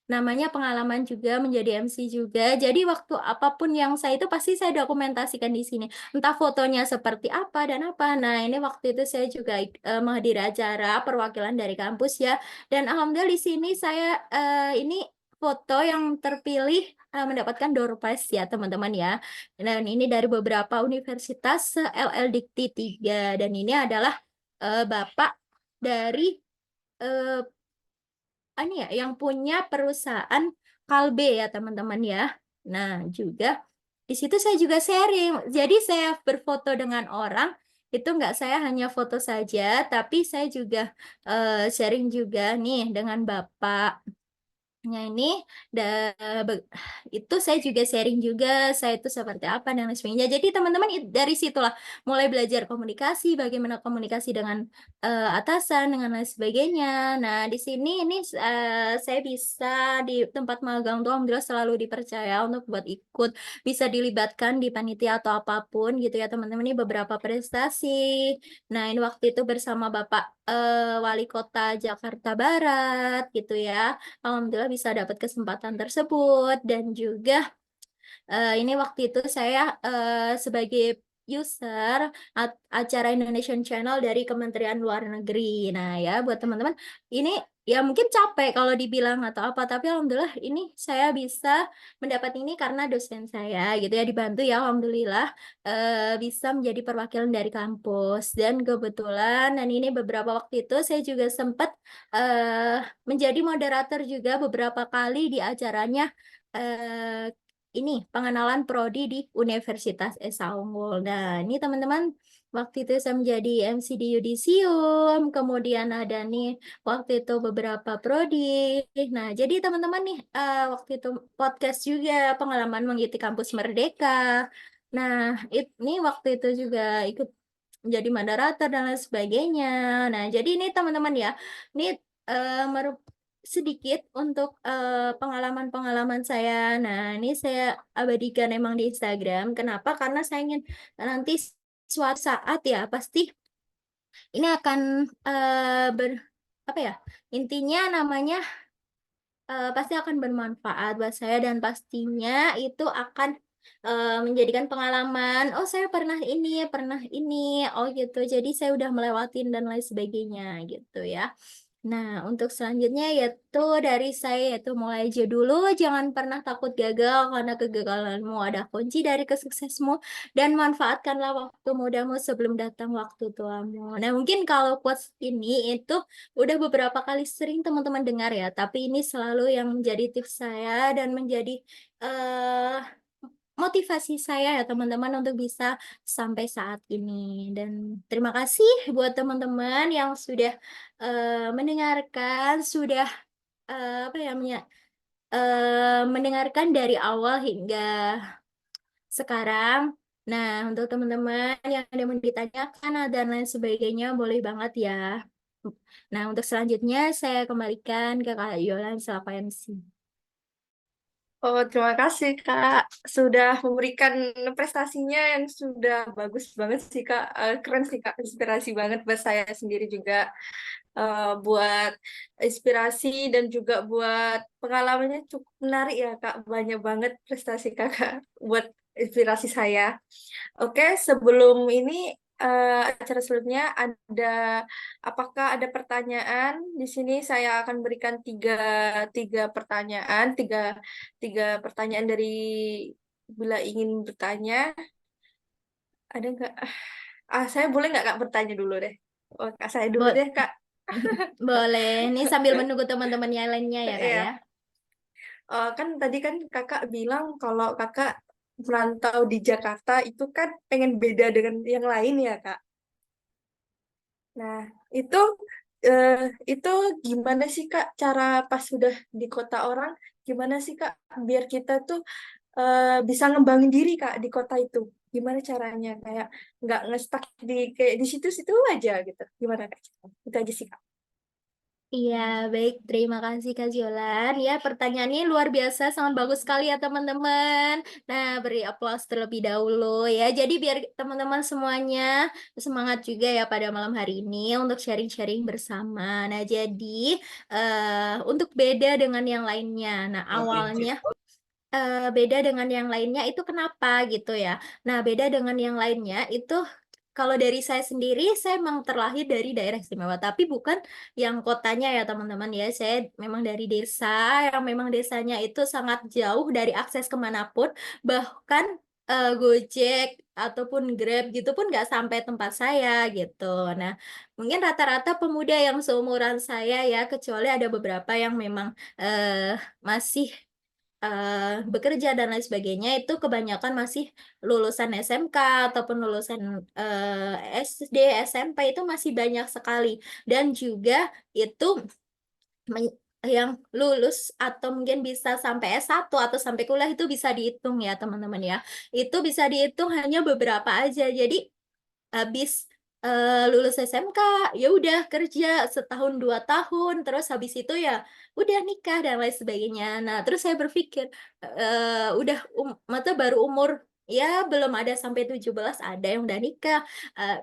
namanya pengalaman juga menjadi MC juga. Jadi waktu apapun yang saya itu pasti saya dokumentasikan di sini. Entah fotonya seperti apa dan apa. Nah, ini waktu itu saya juga menghadiri acara perwakilan dari kampus ya. Dan alhamdulillah di sini saya ini foto yang terpilih mendapatkan door prize ya teman-teman ya. Dan ini dari beberapa universitas LL Dikti 3 dan ini adalah bapak dari eh, ini ya yang punya perusahaan Kalbe ya teman-teman ya. Nah, juga di situ saya juga sharing. Jadi saya berfoto dengan orang itu nggak saya hanya foto saja, tapi saya juga sharing juga nih dengan Bapak. Nah ini itu saya juga sharing juga saya itu seperti apa dan lain sebagainya. Jadi teman-teman dari situlah mulai belajar komunikasi, bagaimana komunikasi dengan atasan dengan lain sebagainya. Nah di sini ini saya bisa di tempat magang tuh alhamdulillah selalu dipercaya untuk buat ikut, bisa dilibatkan di panitia atau apapun gitu ya teman-teman. Ini beberapa prestasi. Nah ini waktu itu bersama Bapak Wali Kota Jakarta Barat gitu ya. Alhamdulillah bisa dapat kesempatan tersebut dan juga ini waktu itu saya sebagai user acara Indonesian Channel dari Kementerian Luar Negeri. Nah ya buat teman-teman ini ya mungkin capek kalau dibilang atau apa, tapi alhamdulillah ini saya bisa mendapat ini karena dosen saya gitu ya dibantu ya alhamdulillah bisa menjadi perwakilan dari kampus dan kebetulan dan ini beberapa waktu itu saya juga sempat eh, menjadi moderator juga beberapa kali di acaranya eh, ini pengenalan prodi di Universitas Esa Unggul. Nah, ini teman-teman waktu itu saya menjadi MC di Yudisium, kemudian ada nih waktu itu beberapa prodi. Nah, jadi teman-teman nih waktu itu podcast juga pengalaman mengikuti kampus Merdeka. Nah, ini waktu itu juga ikut menjadi moderator dan lain sebagainya. Nah, jadi ini teman-teman ya, ini sedikit untuk pengalaman-pengalaman saya. Nah, ini saya abadikan emang di Instagram. Kenapa? Karena saya ingin nanti suatu saat ya pasti ini akan apa ya? Intinya namanya pasti akan bermanfaat buat saya dan pastinya itu akan menjadikan pengalaman. Oh, saya pernah ini. Oh, gitu. Jadi saya udah melewatin dan lain sebagainya gitu ya. Nah, untuk selanjutnya yaitu dari saya yaitu mulai aja dulu, jangan pernah takut gagal karena kegagalanmu ada kunci dari kesuksesmu dan manfaatkanlah waktu mudamu sebelum datang waktu tuamu. Nah, mungkin kalau quotes ini itu udah beberapa kali sering teman-teman dengar ya, tapi ini selalu yang menjadi tips saya dan menjadi eh motivasi saya ya teman-teman untuk bisa sampai saat ini. Dan terima kasih buat teman-teman yang sudah mendengarkan, sudah apa ya mendengarkan dari awal hingga sekarang. Nah, untuk teman-teman yang ada yang mau ditanyakan dan lain sebagainya, boleh banget ya. Nah, untuk selanjutnya saya kembalikan ke Kak Yolan selaku MC. Oh, terima kasih Kak sudah memberikan prestasinya yang sudah bagus banget sih Kak. Keren sih Kak, inspirasi banget buat saya sendiri juga. Buat inspirasi dan juga buat pengalamannya cukup menarik ya Kak. Banyak banget prestasi Kakak buat inspirasi saya. Oke, sebelum ini acara sebelumnya apakah ada pertanyaan? Di sini saya akan berikan tiga pertanyaan, tiga pertanyaan dari bila ingin bertanya. Ada nggak? Saya boleh nggak Kak bertanya dulu deh? Oh, Kak saya dulu Bo- deh Kak. Boleh. Ini sambil menunggu teman-teman yang lainnya ya, Kak ya. Iya. Kan tadi kan kakak bilang kalau kakak merantau di Jakarta itu kan pengen beda dengan yang lain ya kak. Nah itu eh, itu gimana sih kak cara pas sudah di kota orang gimana sih kak biar kita tuh bisa ngembangin diri kak di kota itu. Gimana caranya kayak nggak ngestak di kayak di situ-situ aja gitu. Gimana kak? Itu aja sih kak. Iya, baik. Terima kasih Kak Jolan. Ya, pertanyaannya luar biasa, sangat bagus sekali ya teman-teman. Nah, beri aplaus terlebih dahulu ya. Jadi biar teman-teman semuanya semangat juga ya pada malam hari ini untuk sharing-sharing bersama. Nah, jadi untuk beda dengan yang lainnya. Nah, awalnya beda dengan yang lainnya itu kenapa gitu ya. Nah, beda dengan yang lainnya itu kalau dari saya sendiri, saya memang terlahir dari daerah istimewa, tapi bukan yang kotanya ya teman-teman ya. Saya memang dari desa, yang memang desanya itu sangat jauh dari akses kemanapun, bahkan Gojek ataupun Grab gitu pun nggak sampai tempat saya gitu. Nah, mungkin rata-rata pemuda yang seumuran saya ya, kecuali ada beberapa yang memang masih bekerja dan lain sebagainya, itu kebanyakan masih lulusan SMK ataupun lulusan SD, SMP itu masih banyak sekali. Dan juga itu yang lulus atau mungkin bisa sampai S1 atau sampai kuliah itu bisa dihitung ya teman-teman ya. Itu bisa dihitung hanya beberapa aja. Jadi habis lulus SMK ya udah kerja setahun 2 tahun, terus habis itu ya udah nikah dan lain sebagainya. Nah terus saya berpikir udah mata baru umur ya belum ada sampai 17 ada yang udah nikah.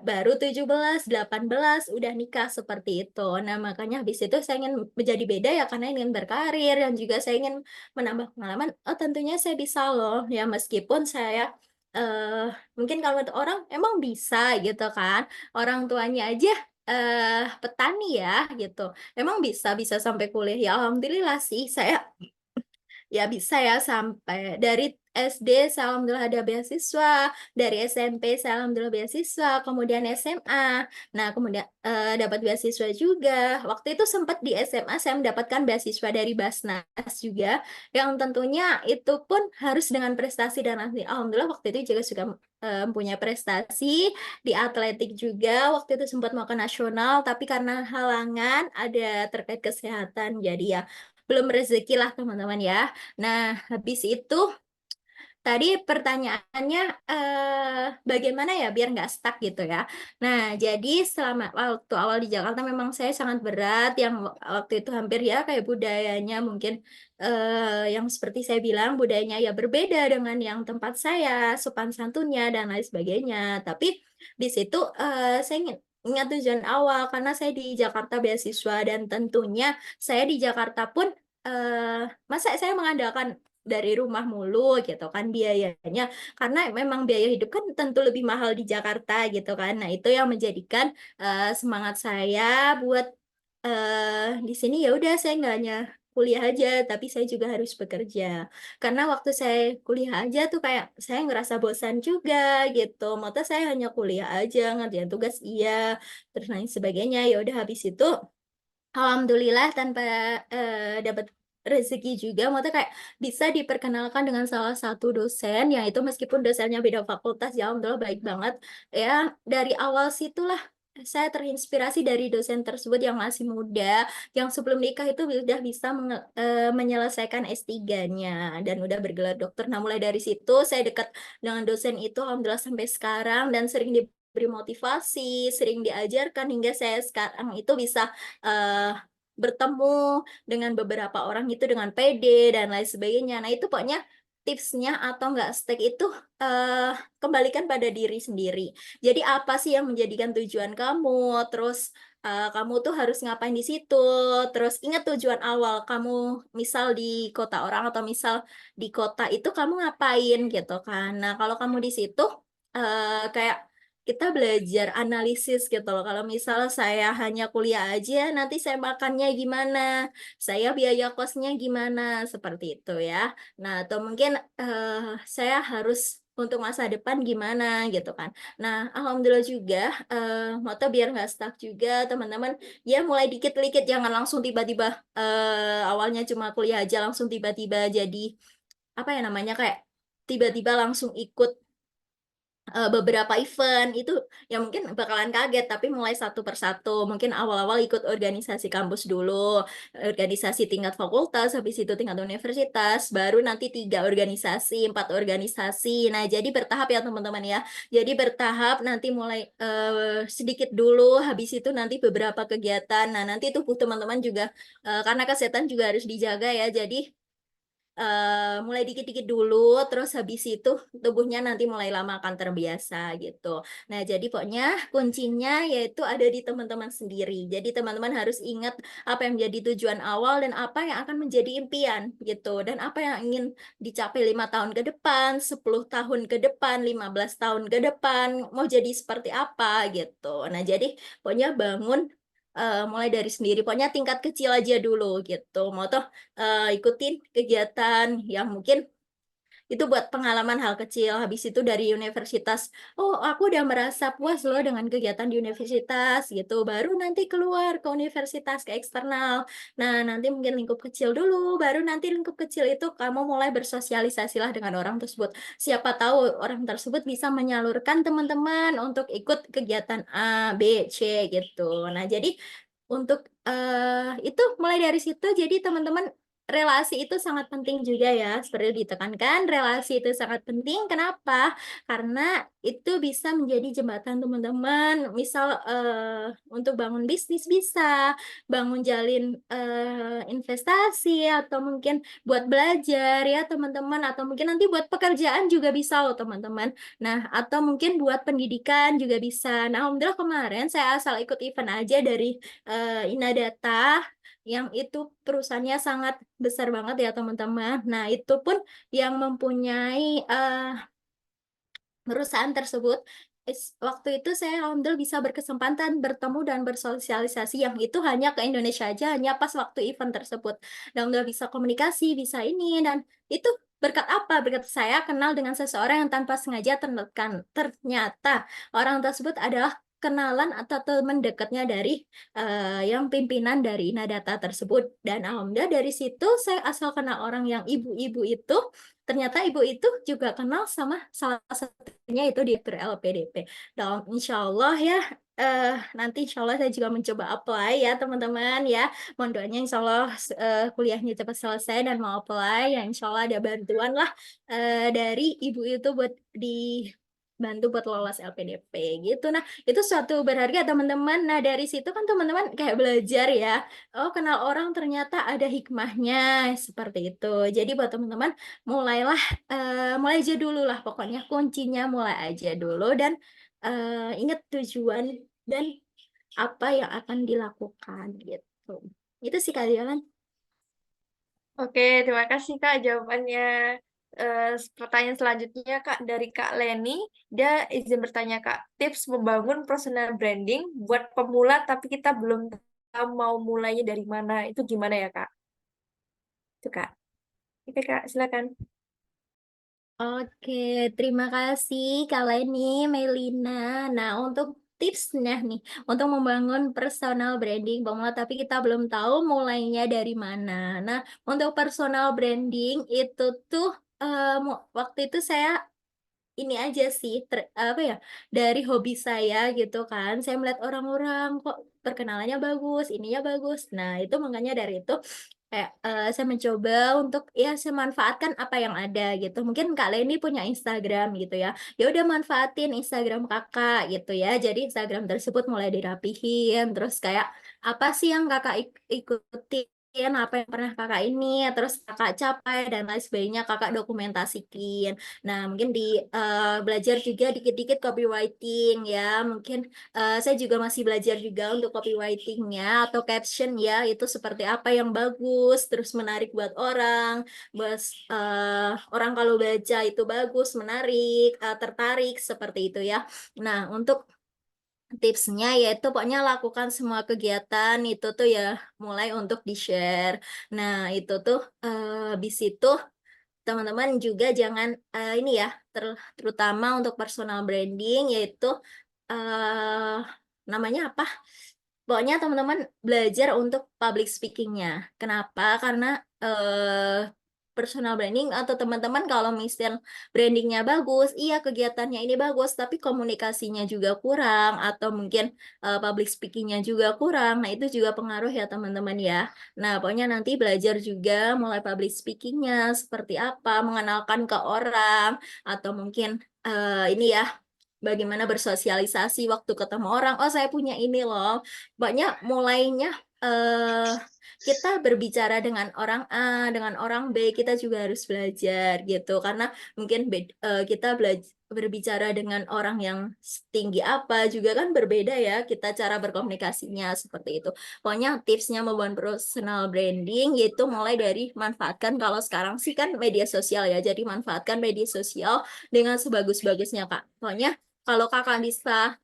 Baru 17 18 udah nikah seperti itu. Nah makanya habis itu saya ingin menjadi beda ya karena ingin berkarir dan juga saya ingin menambah pengalaman. Oh tentunya saya bisa loh ya meskipun saya eh mungkin kalau kata orang emang bisa gitu kan. Orang tuanya aja petani ya gitu. Emang bisa bisa sampai kuliah. Ya alhamdulillah sih saya ya bisa ya sampai dari SD saya alhamdulillah ada beasiswa, dari SMP saya alhamdulillah beasiswa, kemudian SMA. Nah, kemudian dapat beasiswa juga. Waktu itu sempat di SMA saya mendapatkan beasiswa dari Basnas juga, yang tentunya itu pun harus dengan prestasi dan alhamdulillah waktu itu juga sudah punya prestasi di atletik juga. Waktu itu sempat mau ke nasional, tapi karena halangan ada terkait kesehatan, jadi ya belum rezeki lah teman-teman ya. Nah, habis itu tadi pertanyaannya bagaimana ya biar nggak stuck gitu ya. Nah, jadi selama waktu awal di Jakarta memang saya sangat berat yang waktu itu hampir ya kayak budayanya mungkin yang seperti saya bilang budayanya ya berbeda dengan yang tempat saya, sopan santunnya dan lain sebagainya. Tapi di situ saya ingat tujuan awal karena saya di Jakarta beasiswa dan tentunya saya di Jakarta pun masa saya mengandalkan dari rumah mulu gitu kan biayanya karena memang biaya hidup kan tentu lebih mahal di Jakarta gitu kan. Nah, itu yang menjadikan semangat saya buat di sini ya udah saya nggak hanya kuliah aja tapi saya juga harus bekerja. Karena waktu saya kuliah aja tuh kayak saya ngerasa bosan juga gitu. Mata saya hanya kuliah aja, ngerjain tugas iya, terus lain sebagainya. Ya udah habis itu alhamdulillah tanpa dapat rezeki juga, maksudnya kayak bisa diperkenalkan dengan salah satu dosen yang itu meskipun dosennya beda fakultas, ya alhamdulillah baik banget. Ya dari awal situlah saya terinspirasi dari dosen tersebut yang masih muda, yang sebelum nikah itu udah bisa menyelesaikan S3-nya dan udah bergelar dokter. Nah mulai dari situ saya dekat dengan dosen itu alhamdulillah sampai sekarang dan sering diberi motivasi, sering diajarkan hingga saya sekarang itu bisa bertemu dengan beberapa orang itu dengan PD dan lain sebagainya. Nah, itu pokoknya tipsnya atau enggak stake itu eh, kembalikan pada diri sendiri. Jadi apa sih yang menjadikan tujuan kamu? Terus kamu tuh harus ngapain di situ? Terus ingat tujuan awal kamu misal di kota orang atau misal di kota itu kamu ngapain gitu kan. Nah, kalau kamu di situ kayak kita belajar analisis gitu loh. Kalau misal saya hanya kuliah aja, nanti saya makannya gimana, saya biaya kosnya gimana, seperti itu ya. Nah, atau mungkin eh, saya harus untuk masa depan gimana gitu kan. Nah, alhamdulillah juga, moto biar nggak stuck juga teman-teman. Ya mulai dikit-dikit, jangan langsung tiba-tiba awalnya cuma kuliah aja langsung tiba-tiba jadi apa ya namanya kayak tiba-tiba langsung ikut beberapa event itu ya mungkin bakalan kaget tapi mulai satu persatu mungkin awal-awal ikut organisasi kampus dulu, organisasi tingkat fakultas, habis itu tingkat universitas, baru nanti 3 organisasi 4 organisasi. Nah jadi bertahap ya teman-teman ya, jadi bertahap nanti mulai sedikit dulu, habis itu nanti beberapa kegiatan. Nah nanti tubuh teman-teman juga karena kesehatan juga harus dijaga ya, jadi mulai dikit-dikit dulu, terus habis itu tubuhnya nanti mulai lama akan terbiasa gitu. Nah, jadi pokoknya kuncinya yaitu ada di teman-teman sendiri. Jadi teman-teman harus ingat apa yang menjadi tujuan awal dan apa yang akan menjadi impian gitu. Dan apa yang ingin dicapai 5 tahun ke depan, 10 tahun ke depan, 15 tahun ke depan, mau jadi seperti apa gitu. Nah, jadi pokoknya bangun mulai dari sendiri. Pokoknya tingkat kecil aja dulu gitu. Mau toh ikutin kegiatan yang mungkin itu buat pengalaman hal kecil. Habis itu dari universitas, oh aku udah merasa puas loh dengan kegiatan di universitas gitu. Baru nanti keluar ke universitas, ke eksternal. Nah, nanti mungkin lingkup kecil dulu, baru nanti lingkup kecil itu kamu mulai bersosialisasilah dengan orang tersebut. Siapa tahu orang tersebut bisa menyalurkan teman-teman untuk ikut kegiatan A, B, C gitu. Nah, jadi untuk itu mulai dari situ, jadi teman-teman relasi itu sangat penting juga ya, seperti ditekankan, relasi itu sangat penting. Kenapa? Karena itu bisa menjadi jembatan teman-teman. Misal untuk bangun bisnis bisa, bangun jalin investasi, atau mungkin buat belajar ya teman-teman, atau mungkin nanti buat pekerjaan juga bisa loh teman-teman. Nah, atau mungkin buat pendidikan juga bisa. Nah, alhamdulillah kemarin saya asal ikut event aja dari Inadata yang itu perusahaannya sangat besar banget ya teman-teman. Nah, itu pun yang mempunyai perusahaan tersebut. Waktu itu saya alhamdulillah bisa berkesempatan bertemu dan bersosialisasi yang itu hanya ke Indonesia aja, hanya pas waktu event tersebut. Dan udah bisa komunikasi, bisa ini, dan itu berkat apa? Berkat saya kenal dengan seseorang yang tanpa sengaja ternyata orang tersebut adalah kenalan atau teman dekatnya dari yang pimpinan dari Nadata tersebut. Dan alhamdulillah dari situ saya asal kenal orang yang ibu-ibu itu, ternyata ibu itu juga kenal sama salah satunya itu direktur LPDP. Dan insya Allah ya, eh, nanti insya Allah saya juga mencoba apply ya teman-teman ya. Mohon doanya insya Allah kuliahnya cepat selesai dan mau apply. Ya insya Allah ada bantuan lah dari ibu itu buat dibantu buat lolos LPDP gitu. Nah, itu suatu berharga teman-teman. Nah, dari situ kan teman-teman kayak belajar ya. Oh, kenal orang ternyata ada hikmahnya seperti itu. Jadi buat teman-teman mulailah mulai aja dulu lah pokoknya kuncinya mulai aja dulu dan ingat tujuan dan apa yang akan dilakukan gitu. Itu sih kalian. Oke, terima kasih Kak jawabannya. Pertanyaan selanjutnya Kak dari Kak Leni, dia izin bertanya Kak, tips membangun personal branding buat pemula tapi kita belum tahu mau mulainya dari mana, itu gimana ya Kak? Itu Kak. Oke Kak, silakan. Oke, terima kasih kalian nih Melina. Nah, untuk tipsnya nih, untuk membangun personal branding pemula tapi kita belum tahu mulainya dari mana. Nah, untuk personal branding itu tuh waktu itu saya ini aja sih apa ya, dari hobi saya gitu kan, saya melihat orang-orang kok perkenalannya bagus, ininya bagus. Nah, itu makanya dari itu kayak saya mencoba untuk ya saya manfaatkan apa yang ada gitu. Mungkin Kak Leni punya Instagram gitu ya, ya udah manfaatin Instagram kakak gitu ya. Jadi Instagram tersebut mulai dirapihin, terus kayak apa sih yang kakak ikuti, apa yang pernah kakak ini, terus kakak capai dan lain sebagainya kakak dokumentasikin. Nah, mungkin belajar juga dikit-dikit copywriting ya. Mungkin saya juga masih belajar juga untuk copywritingnya atau caption ya. Itu seperti apa yang bagus, terus menarik buat orang. Buat orang kalau baca itu bagus, menarik, tertarik seperti itu ya. Nah, untuk tipsnya yaitu pokoknya lakukan semua kegiatan itu tuh ya mulai untuk di-share. Nah, itu tuh habis itu teman-teman juga jangan ini ya terutama untuk personal branding yaitu eh namanya apa? Pokoknya teman-teman belajar untuk public speakingnya. Kenapa? Karena personal branding atau teman-teman kalau misal brandingnya bagus, iya kegiatannya ini bagus, tapi komunikasinya juga kurang atau mungkin public speakingnya juga kurang. Nah itu juga pengaruh ya teman-teman ya. Nah pokoknya nanti belajar juga mulai public speakingnya seperti apa, mengenalkan ke orang atau mungkin ini ya bagaimana bersosialisasi waktu ketemu orang. Oh, saya punya ini loh. Banyak mulainya eh kita berbicara dengan orang A, dengan orang B, kita juga harus belajar gitu. Karena mungkin kita belajar berbicara dengan orang yang setinggi apa juga kan berbeda ya kita cara berkomunikasinya seperti itu. Pokoknya tipsnya membuat personal branding yaitu mulai dari manfaatkan kalau sekarang sih kan media sosial ya. Jadi manfaatkan media sosial dengan sebagus-bagusnya Kak. Pokoknya kalau Kakak bisa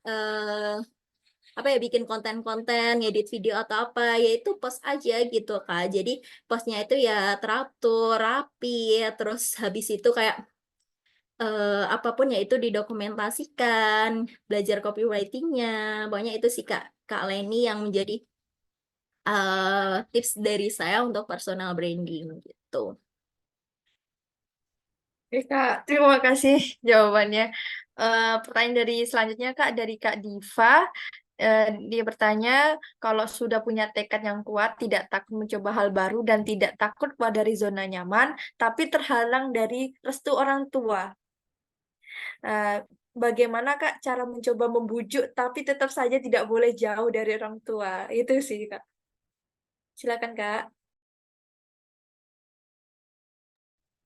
apa ya bikin konten-konten, ngedit video atau apa, ya itu post aja gitu Kak. Jadi postnya itu ya teratur, rapi, terus habis itu kayak apapun ya itu didokumentasikan, belajar copywritingnya, pokoknya itu sih Kak Leni yang menjadi tips dari saya untuk personal branding gitu. Oke, Kak, terima kasih jawabannya. Pertanyaan dari selanjutnya, Kak, dari Kak Diva. Dia bertanya, kalau sudah punya tekad yang kuat, tidak takut mencoba hal baru, dan tidak takut keluar dari zona nyaman, tapi terhalang dari restu orang tua. Eh, Bagaimana, Kak, cara mencoba membujuk, tapi tetap saja tidak boleh jauh dari orang tua? Itu sih, Kak. Silakan, Kak.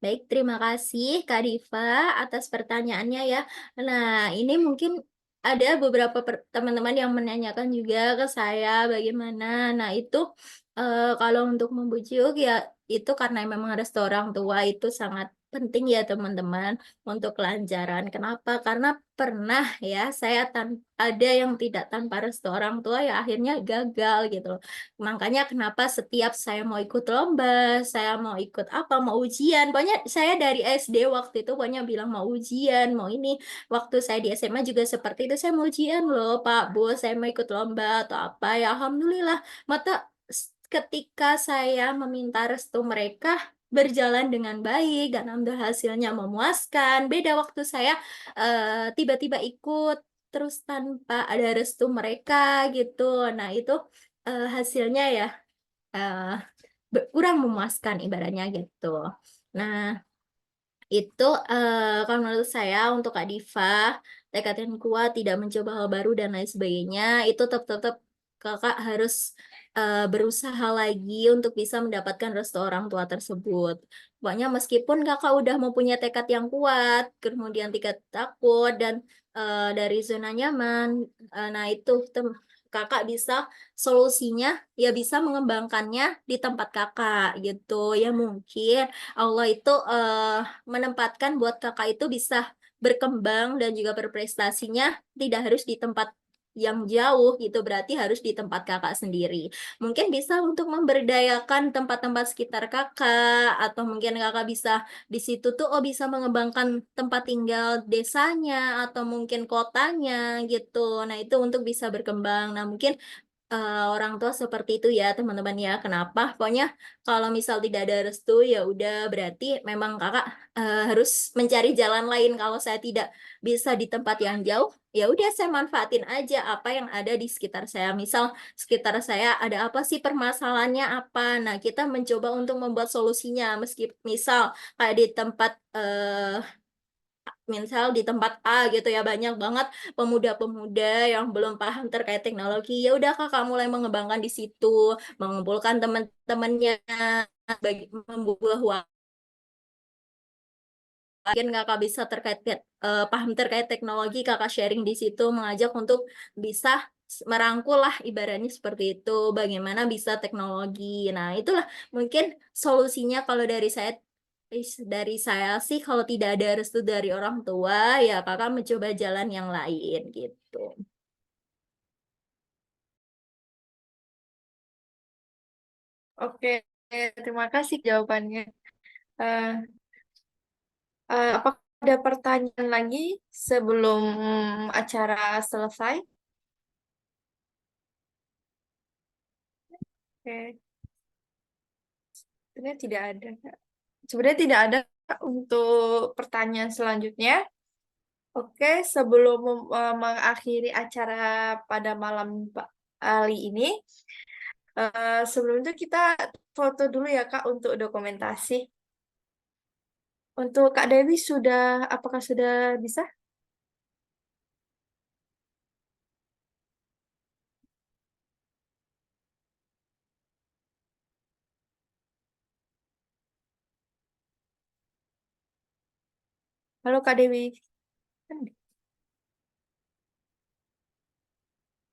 Baik, terima kasih Kak Diva atas pertanyaannya ya. Nah, ini mungkin ada beberapa teman-teman yang menanyakan juga ke saya bagaimana. Nah, itu kalau untuk membujuk ya itu karena memang restu orang tua itu sangat penting ya teman-teman untuk kelancaran. Kenapa? Karena pernah ya saya ada yang tidak tanpa restu orang tua ya akhirnya gagal gitu. Makanya kenapa setiap saya mau ikut lomba, saya mau ikut apa, mau ujian. Pokoknya saya dari SD waktu itu pokoknya bilang mau ujian, mau ini. Waktu saya di SMA juga seperti itu. Saya mau ujian loh, Pak, Bu. Saya mau ikut lomba atau apa. Ya, Alhamdulillah. Mata ketika saya meminta restu mereka berjalan dengan baik dan alhamdulillah hasilnya memuaskan. Beda waktu saya tiba-tiba ikut terus tanpa ada restu mereka gitu. Nah, itu hasilnya ya eh, kurang memuaskan ibaratnya gitu. Nah, itu kalau menurut saya untuk Kak Diva, tekad yang kuat, tidak mencoba hal baru dan lain sebagainya, itu tetap kakak harus berusaha lagi untuk bisa mendapatkan restu orang tua tersebut. Pokoknya meskipun kakak udah mempunyai tekad yang kuat, kemudian tidak takut dan dari zona nyaman, nah itu kakak bisa solusinya ya bisa mengembangkannya di tempat kakak gitu ya mungkin Allah itu menempatkan buat kakak itu bisa berkembang dan juga berprestasinya tidak harus di tempat yang jauh gitu berarti harus di tempat kakak sendiri. Mungkin bisa untuk memberdayakan tempat-tempat sekitar kakak atau mungkin kakak bisa di situ tuh oh bisa mengembangkan tempat tinggal desanya atau mungkin kotanya gitu. Nah, itu untuk bisa berkembang. Nah, mungkin orang tua seperti itu ya teman-teman ya. Kenapa? Pokoknya kalau misal tidak ada restu ya udah berarti memang kakak harus mencari jalan lain. Kalau saya tidak bisa di tempat yang jauh, ya udah saya manfaatin aja apa yang ada di sekitar saya. Misal sekitar saya ada apa sih permasalahannya apa? Nah kita mencoba untuk membuat solusinya. Meski misal kayak di tempat misal di tempat A gitu ya banyak banget pemuda-pemuda yang belum paham terkait teknologi ya udah kakak mulai mengembangkan di situ mengumpulkan teman-temannya bagi membuat mungkin kakak bisa paham terkait teknologi kakak sharing di situ mengajak untuk bisa merangkul lah ibaratnya seperti itu bagaimana bisa teknologi nah itulah mungkin solusinya kalau dari saya sih kalau tidak ada restu dari orang tua ya kakak mencoba jalan yang lain gitu. Oke, terima kasih jawabannya. Eh, Apakah ada pertanyaan lagi sebelum acara selesai? Oke, sebenarnya tidak ada. Kak. Sebenarnya tidak ada Kak, untuk pertanyaan selanjutnya. Oke, sebelum mengakhiri acara pada malam kali ini, sebelum itu kita foto dulu ya Kak untuk dokumentasi. Untuk Kak Dewi apakah sudah bisa? Halo Kak Dewi.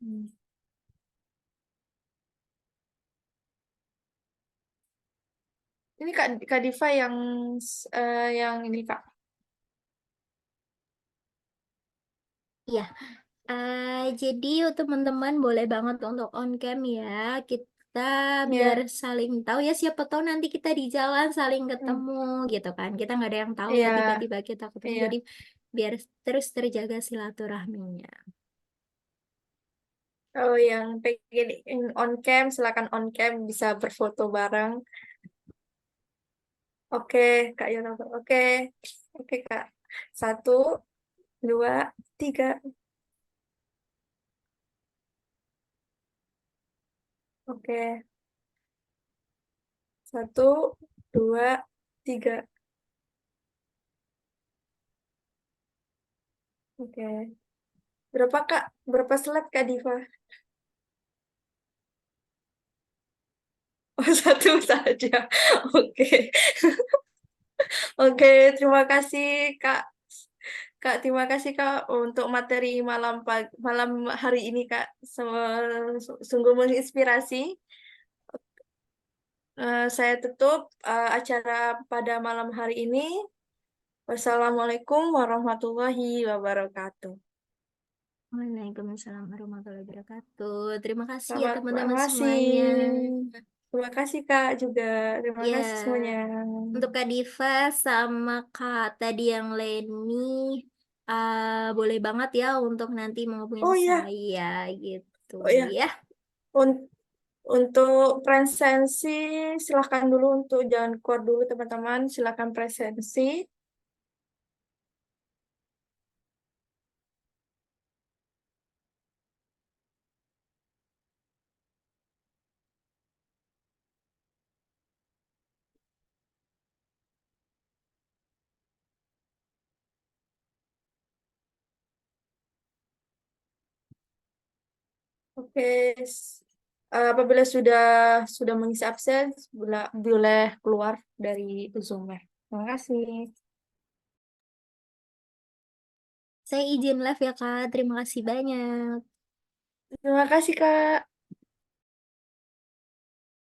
Hmm. Ini Kak Diva yang ini Kak. Iya, jadi teman-teman boleh banget untuk on cam ya. Kita biar Iya. saling tahu ya, siapa tahu nanti kita di jalan saling Hmm. ketemu gitu kan. Kita nggak ada yang tahu ya Iya, tiba-tiba kita ketemu. iya. Jadi biar terus terjaga silaturahminya. Oh, yang pengen on cam, silakan on cam bisa berfoto bareng. Oke, Kak Yonova. Oke, oke Kak. Satu, dua, tiga. Oke, satu, dua, tiga. Oke. Berapa Kak? Berapa slide Kak Diva? Oh, satu saja. Oke. Oke, terima kasih Kak. Kak, terima kasih Kak untuk materi malam hari ini Kak. Sungguh menginspirasi. Saya tutup acara pada malam hari ini. Wassalamualaikum warahmatullahi wabarakatuh. Waalaikumsalam warahmatullahi wabarakatuh. Terima kasih ya Terima teman-teman kasih. semuanya. Terima kasih Kak juga. Terima kasih semuanya. Ya, untuk Kak Diva sama Kak tadi yang Leni, boleh banget ya untuk nanti menghubungi Oh iya, saya gitu oh iya. ya. Un- untuk presensi, silahkan dulu untuk jangan keluar dulu teman-teman. Silahkan presensi. Oke, apabila sudah mengisi absen, boleh keluar dari Zoom-nya. Terima kasih. Saya izin live ya Kak. Terima kasih banyak. Terima kasih, Kak.